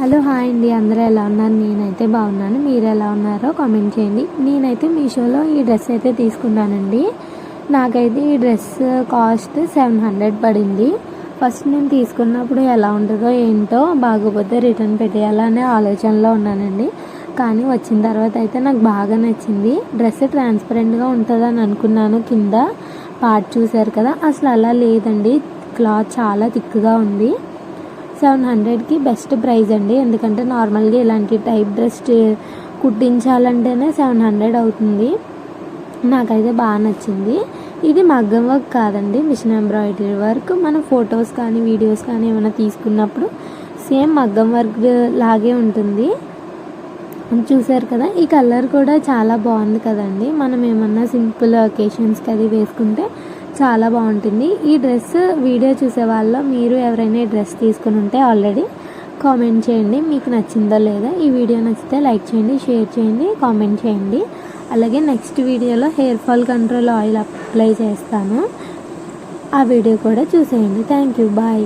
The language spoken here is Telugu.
హలో హాయ్ అండి, అందరూ ఎలా ఉన్నారు? నేనైతే బాగున్నాను. మీరు ఎలా ఉన్నారో కామెంట్ చేయండి. నేనైతే మీషోలో ఈ డ్రెస్ అయితే తీసుకున్నానండి. నాకైతే ఈ డ్రెస్ కాస్ట్ 700 పడింది. ఫస్ట్ నేను తీసుకున్నప్పుడు ఎలా ఉంటుందో ఏంటో, బాగోపోతే రిటర్న్ పెట్టేయాలనే ఆలోచనలో ఉన్నానండి. కానీ వచ్చిన తర్వాత అయితే నాకు బాగా నచ్చింది. డ్రెస్ ట్రాన్స్పరెంట్గా ఉంటుందని అనుకున్నాను. కింద పార్ట్ చూసారు కదా, అసలు అలా లేదండి. క్లాత్ చాలా థిక్గా ఉంది. 700కి బెస్ట్ ప్రైస్ అండి. ఎందుకంటే నార్మల్గా ఇలాంటి టైప్ డ్రెస్ కుట్టించాలంటేనే 700 అవుతుంది. నాకైతే బాగా నచ్చింది. ఇది మగ్గం వర్క్ కాదండి, మిషన్ ఎంబ్రాయిడరీ వర్క్. మనం ఫొటోస్ కానీ వీడియోస్ కానీ ఏమైనా తీసుకున్నప్పుడు సేమ్ మగ్గం వర్క్ లాగే ఉంటుంది. చూసారు కదా, ఈ కలర్ కూడా చాలా బాగుంది కదండి. మనం ఏమన్నా సింపుల్ ఒకేషన్స్కి అది వేసుకుంటే చాలా బాగుంటుంది. ఈ డ్రెస్ వీడియో చూసే వాళ్ళు మీరు ఎవరైనా ఈ డ్రెస్ తీసుకుని ఉంటే ఆల్రెడీ కామెంట్ చేయండి, మీకు నచ్చిందో లేదా. ఈ వీడియో నచ్చితే లైక్ చేయండి, షేర్ చేయండి, కామెంట్ చేయండి. అలాగే నెక్స్ట్ వీడియోలో hair fall control oil apply చేస్తాను, ఆ వీడియో కూడా చూసేయండి. Thank you, bye.